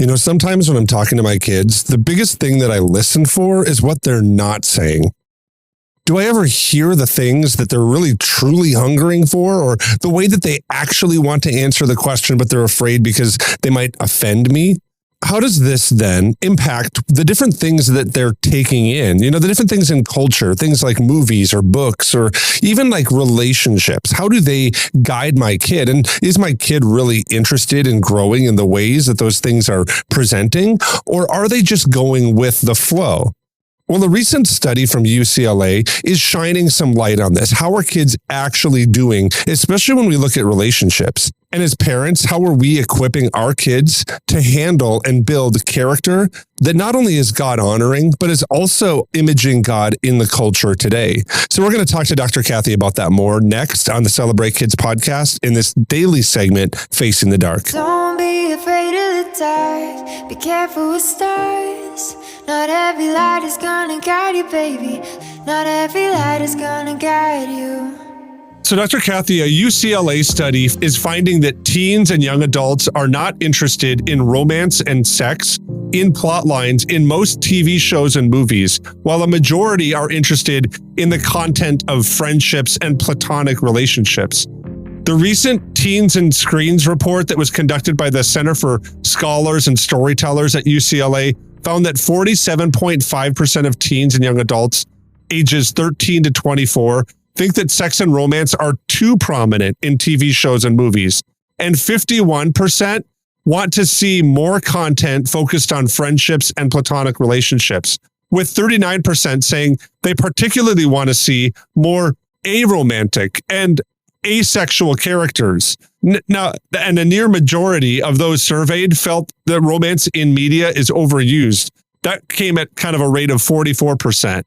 You know, sometimes when I'm talking to my kids, the biggest thing that I listen for is what they're not saying. Do I ever hear the things that they're really truly hungering for, or the way that they actually want to answer the question, but they're afraid because they might offend me? How does this then impact the different things that they're taking in? You know, the different things in culture, things like movies or books or even like relationships. How do they guide my kid? And is my kid really interested in growing in the ways that those things are presenting? Or are they just going with the flow? Well, a recent study from UCLA is shining some light on this. How are kids actually doing, especially when we look at relationships? And as parents, how are we equipping our kids to handle and build character that not only is God honoring, but is also imaging God in the culture today? So we're going to talk to Dr. Kathy about that more next on the Celebrate Kids podcast in this daily segment, Facing the Dark. Don't be afraid of the dark. Be careful with stars. Not every light is gonna guide you, baby. Not every light is gonna guide you. So Dr. Kathy, a UCLA study is finding that teens and young adults are not interested in romance and sex in plot lines in most TV shows and movies, while a majority are interested in the content of friendships and platonic relationships. The recent Teens and Screens report that was conducted by the Center for Scholars and Storytellers at UCLA found that 47.5% of teens and young adults ages 13 to 24 think that sex and romance are too prominent in TV shows and movies. And 51% want to see more content focused on friendships and platonic relationships, with 39% saying they particularly want to see more aromantic and asexual characters. Now, and a near majority of those surveyed felt that romance in media is overused. That came at kind of a rate of 44%.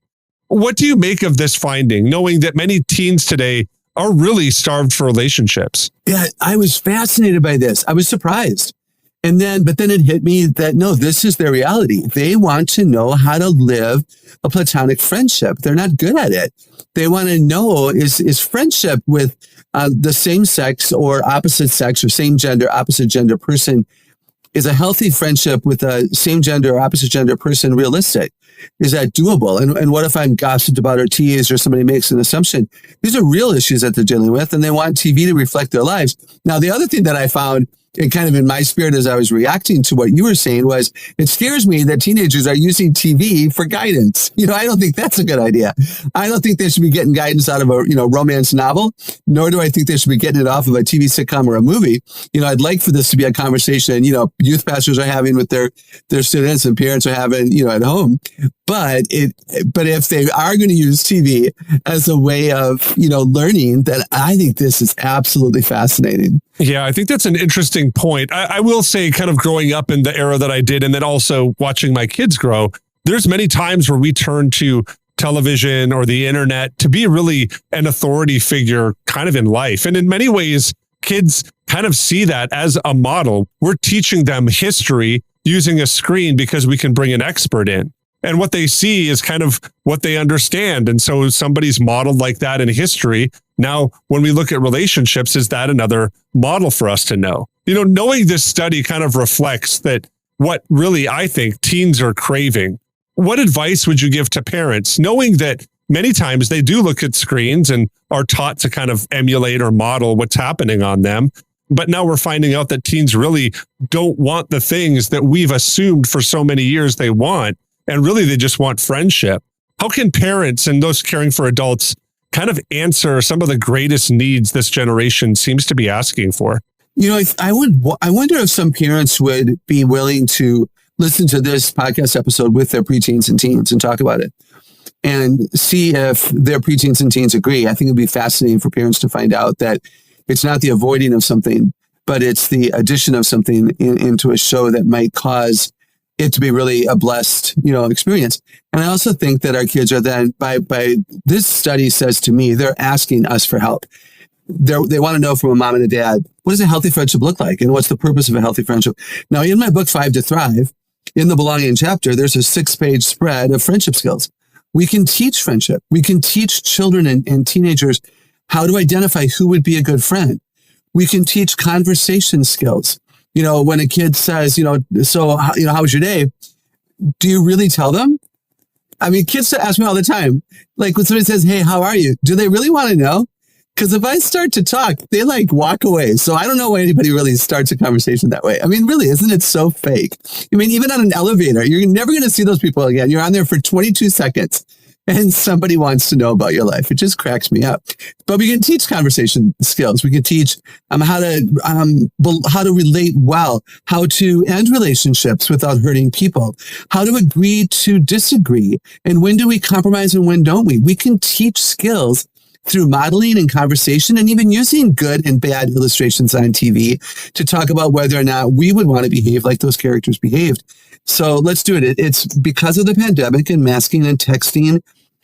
What do you make of this finding, knowing that many teens today are really starved for relationships? Yeah, I was fascinated by this. I was surprised. But then it hit me that no, this is their reality. They want to know how to live a platonic friendship. They're not good at it. They want to know is friendship with the same sex or opposite sex or same gender, opposite gender person, is a healthy friendship with a same gender or opposite gender person realistic? Is that doable? And what if I'm gossiped about or teased or somebody makes an assumption? These are real issues that they're dealing with, and they want TV to reflect their lives. Now, the other thing that I found, and kind of in my spirit as I was reacting to what you were saying, was it scares me that teenagers are using TV for guidance. I don't think that's a good idea. I don't think they should be getting guidance out of a, romance novel, nor do I think they should be getting it off of a TV sitcom or a movie. I'd like for this to be a conversation, youth pastors are having with their students and parents are having, at home. But if they are going to use TV as a way of, learning, then I think this is absolutely fascinating. Yeah, I think that's an interesting point. I will say, kind of growing up in the era that I did, and then also watching my kids grow, there's many times where we turn to television or the internet to be really an authority figure kind of in life. And in many ways, kids kind of see that as a model. We're teaching them history using a screen because we can bring an expert in. And what they see is kind of what they understand. And so somebody's modeled like that in history. Now, when we look at relationships, is that another model for us to know? Knowing this study kind of reflects that what really I think teens are craving. What advice would you give to parents, knowing that many times they do look at screens and are taught to kind of emulate or model what's happening on them? But now we're finding out that teens really don't want the things that we've assumed for so many years they want. And really, they just want friendship. How can parents and those caring for adults kind of answer some of the greatest needs this generation seems to be asking for? I wonder if some parents would be willing to listen to this podcast episode with their preteens and teens and talk about it and see if their preteens and teens agree. I think it'd be fascinating for parents to find out that it's not the avoiding of something, but it's the addition of something into a show that might cause it to be really a blessed, experience. And I also think that our kids are then, by this study says to me, they're asking us for help. They want to know from a mom and a dad, what does a healthy friendship look like? And what's the purpose of a healthy friendship? Now, in my book, 5 to Thrive, in the belonging chapter, there's a 6-page spread of friendship skills. We can teach friendship. We can teach children and teenagers how to identify who would be a good friend. We can teach conversation skills. when a kid says, so, how was your day? Do you really tell them? I mean, kids ask me all the time, like when somebody says, hey, how are you? Do they really want to know? Because if I start to talk, they like walk away. So I don't know why anybody really starts a conversation that way. I mean, really, isn't it so fake? I mean, even on an elevator, you're never going to see those people again. You're on there for 22 seconds and somebody wants to know about your life. It just cracks me up. But we can teach conversation skills. We can teach how to relate well, how to end relationships without hurting people, how to agree to disagree, and when do we compromise and when don't we? We can teach skills through modeling and conversation, and even using good and bad illustrations on TV to talk about whether or not we would want to behave like those characters behaved. So let's do it. It's because of the pandemic and masking and texting,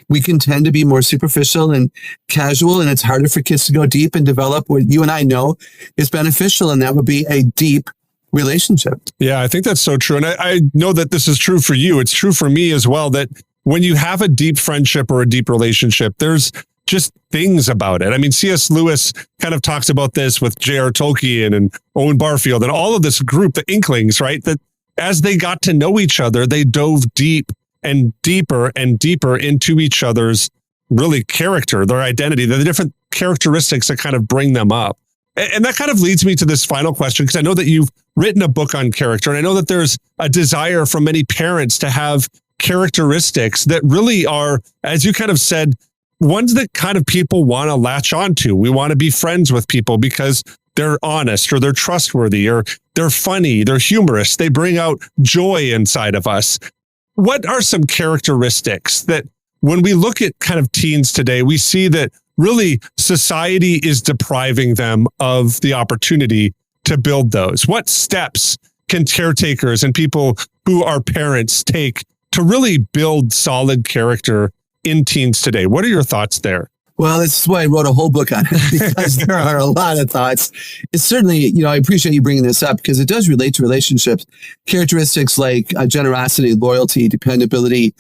we can tend to be more superficial and casual, and it's harder for kids to go deep and develop what you and I know is beneficial, and that would be a deep relationship. Yeah, I think that's so true. And I know that this is true for you. It's true for me as well, that when you have a deep friendship or a deep relationship, there's just things about it. I mean, C.S. Lewis kind of talks about this with J.R. Tolkien and Owen Barfield and all of this group, the Inklings, right? That as they got to know each other, they dove deep and deeper into each other's really character, their identity, the different characteristics that kind of bring them up. And that kind of leads me to this final question, because I know that you've written a book on character, and I know that there's a desire from many parents to have characteristics that really are, as you kind of said, ones that kind of people want to latch onto. We want to be friends with people because they're honest, or they're trustworthy, or they're funny, they're humorous, they bring out joy inside of us. What are some characteristics that when we look at kind of teens today, we see that really society is depriving them of the opportunity to build those? What steps can caretakers and people who are parents take to really build solid character in teens today? What are your thoughts there? Well, this is why I wrote a whole book on it, because there are a lot of thoughts. It's certainly, I appreciate you bringing this up because it does relate to relationships. Characteristics like generosity, loyalty, dependability,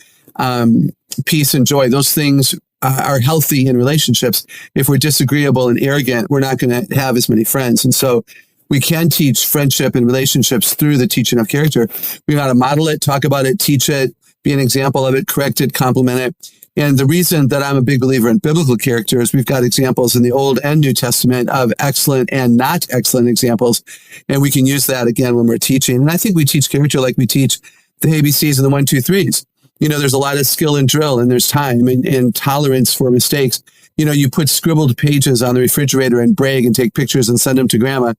peace and joy. Those things are healthy in relationships. If we're disagreeable and arrogant, we're not going to have as many friends. And so we can teach friendship and relationships through the teaching of character. We got to model it, talk about it, teach it, be an example of it, correct it, compliment it. And the reason that I'm a big believer in biblical character is we've got examples in the Old and New Testament of excellent and not excellent examples. And we can use that again when we're teaching. And I think we teach character like we teach the ABCs and the 1, 2, 3s. There's a lot of skill and drill, and there's time and tolerance for mistakes. You put scribbled pages on the refrigerator and brag and take pictures and send them to grandma.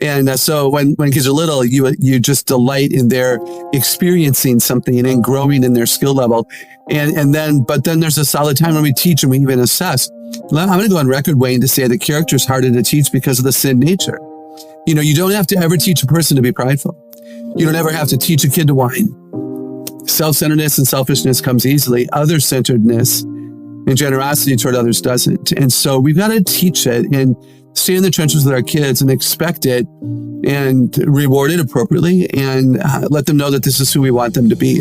And so when kids are little, you just delight in their experiencing something and growing in their skill level. But then there's a solid time when we teach and we even assess. I'm going to go on record, Wayne, to say that character is harder to teach because of the sin nature. You don't have to ever teach a person to be prideful. You don't ever have to teach a kid to whine. Self-centeredness and selfishness comes easily. Other-centeredness and generosity toward others doesn't. And so we've got to teach it and stay in the trenches with our kids and expect it and reward it appropriately and let them know that this is who we want them to be.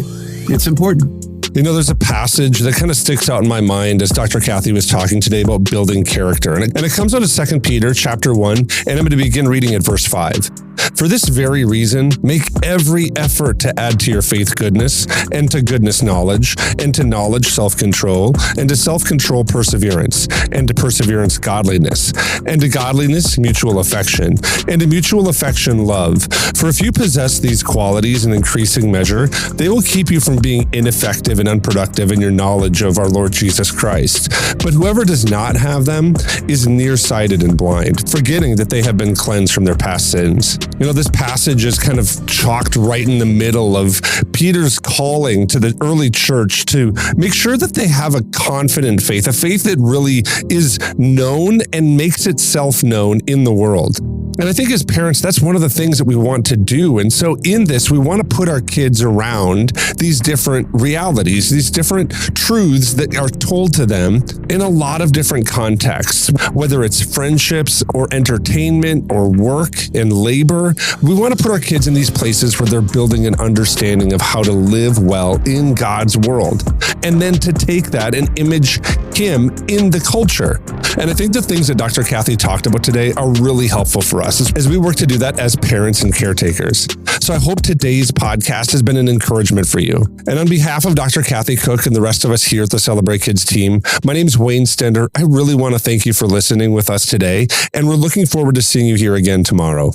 It's important. There's a passage that kind of sticks out in my mind as Dr. Kathy was talking today about building character. And it comes out of 2 Peter chapter 1, and I'm going to begin reading at verse 5. For this very reason, make every effort to add to your faith goodness, and to goodness knowledge, and to knowledge self-control, and to self-control perseverance, and to perseverance godliness, and to godliness mutual affection, and to mutual affection love. For if you possess these qualities in increasing measure, they will keep you from being ineffective and unproductive in your knowledge of our Lord Jesus Christ. But whoever does not have them is nearsighted and blind, forgetting that they have been cleansed from their past sins. This passage is kind of chalked right in the middle of Peter's calling to the early church to make sure that they have a confident faith, a faith that really is known and makes itself known in the world. And I think as parents, that's one of the things that we want to do. And so in this, we want to put our kids around these different realities, these different truths that are told to them in a lot of different contexts, whether it's friendships or entertainment or work and labor. We want to put our kids in these places where they're building an understanding of how to live well in God's world. And then to take that and image him in the culture. And I think the things that Dr. Kathy talked about today are really helpful for us as we work to do that as parents and caretakers. So I hope today's podcast has been an encouragement for you. And on behalf of Dr. Kathy Cook and the rest of us here at the Celebrate Kids team, my name is Wayne Stender. I really want to thank you for listening with us today, and we're looking forward to seeing you here again tomorrow.